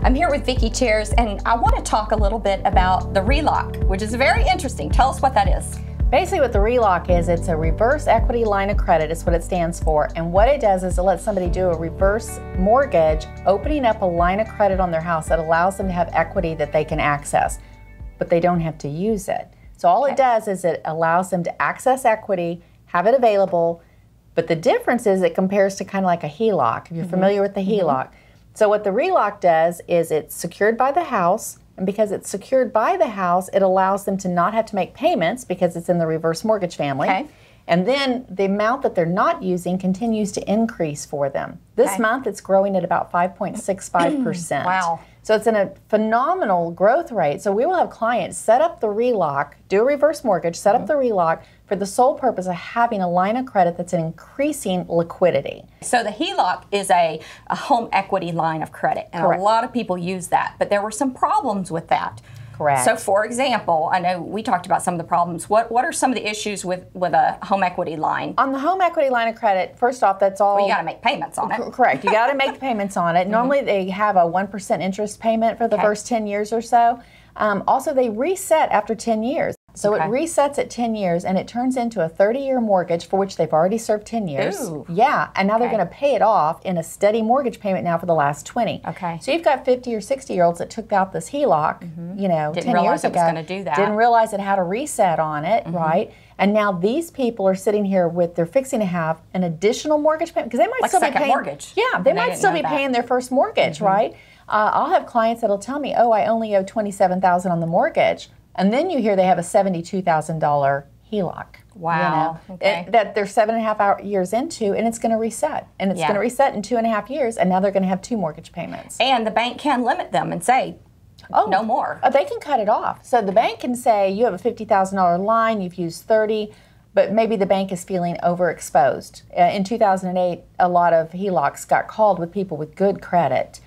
I'm here with Vicki Chairs, and I want to talk a little bit about the RELOC, which is very interesting. Tell us what that is. Basically what the RELOC is, it's a reverse equity line of credit is what it stands for. And what it does is it lets somebody do a reverse mortgage, opening up a line of credit on their house that allows them to have equity that they can access, but they don't have to use it. So all it does is it allows them to access equity, have it available, but the difference is it compares to kind of like a HELOC, if you're familiar with the HELOC. So what the RELOC does is it's secured by the house, and because it's secured by the house, it allows them to not have to make payments because it's in the reverse mortgage family. Okay. And then the amount that they're not using continues to increase for them. This month it's growing at about 5.65%. Wow. So it's in a phenomenal growth rate. So we will have clients set up the RELOC, do a reverse mortgage, set up the RELOC for the sole purpose of having a line of credit that's an increasing liquidity. So the HELOC is a home equity line of credit, and a lot of people use that, but there were some problems with that. Correct. So for example, I know we talked about some of the problems. What are some of the issues with a home equity line? On the home equity line of credit, first off, that's all... Well, you got to make payments on it. Correct. You got to make payments on it. Normally they have a 1% interest payment for the first 10 years or so. Also, they reset after 10 years. So it resets at 10 years, and it turns into a 30-year mortgage for which they've already served 10 years. Ooh. Yeah, and now they're going to pay it off in a steady mortgage payment now for the last 20. Okay. So you've got 50 or 60-year-olds that took out this HELOC, you know, 10 years ago. Didn't realize it was going to do that. Didn't realize it had a reset on it, right? And now these people are sitting here with, they're fixing to have an additional mortgage payment because they might still be paying. Mortgage. Yeah, they might still be paying their first mortgage, right? I'll have clients that'll tell me, oh, I only owe $27,000 on the mortgage. And then you hear they have a $72,000 HELOC. Wow. You know, that they're 7.5 years into, and it's going to reset. And it's going to reset in 2.5 years, and now they're going to have 2 mortgage payments. And the bank can limit them and say, no more. They can cut it off. So the bank can say, you have a $50,000 line, you've used 30, but maybe the bank is feeling overexposed. In 2008, a lot of HELOCs got called with people with good credit.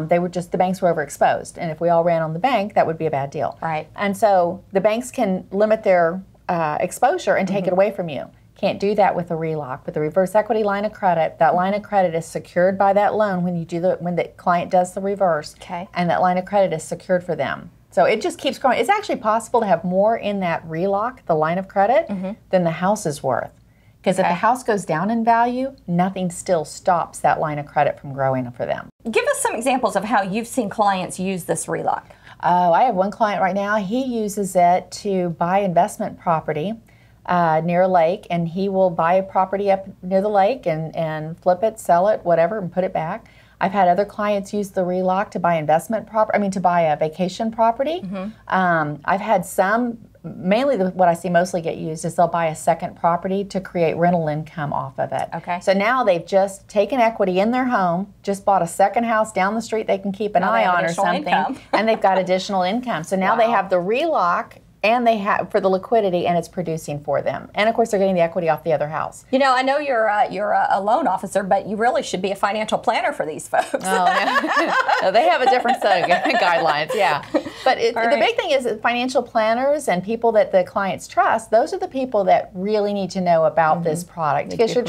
They were just, the banks were overexposed. And if we all ran on the bank, that would be a bad deal. Right. And so the banks can limit their exposure and take it away from you. Can't do that with a RELOC. With the reverse equity line of credit, that line of credit is secured by that loan when you do when the client does the reverse. And that line of credit is secured for them. So it just keeps growing. It's actually possible to have more in that RELOC, the line of credit, than the house is worth. Because if the house goes down in value, nothing still stops that line of credit from growing for them. Give us some examples of how you've seen clients use this RELOC. Oh, I have one client right now. He uses it to buy investment property near a lake, and he will buy a property up near the lake and flip it, sell it, whatever, and put it back. I've had other clients use the RELOC to buy investment property, to buy a vacation property. I've had some, mainly what I see mostly get used is they'll buy a second property to create rental income off of it. So now they've just taken equity in their home, just bought a second house down the street they can keep an eye on or something, and they've got additional income. So now they have the RELOC, and they have for the liquidity, and it's producing for them. And of course, they're getting the equity off the other house. You know, I know you're a loan officer, but you really should be a financial planner for these folks. No, they have a different set of guidelines, But the big thing is that financial planners and people that the clients trust, those are the people that really need to know about this product. Because you're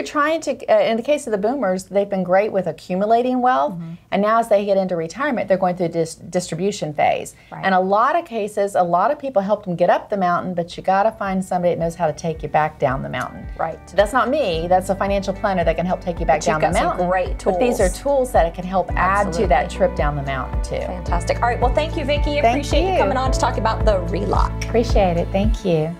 trying to, in the case of the boomers, they've been great with accumulating wealth, and now as they get into retirement, they're going through this distribution phase. And a lot of cases, a lot of people help them get up the mountain, but you got to find somebody that knows how to take you back down the mountain. So that's not me, that's a financial planner that can help take you back down the mountain. Some great tools. But these are tools that can help add to that trip down the mountain too. Fantastic. All right, well, thank you, Vicki. Appreciate you coming on to talk about the RELOC. Appreciate it. Thank you.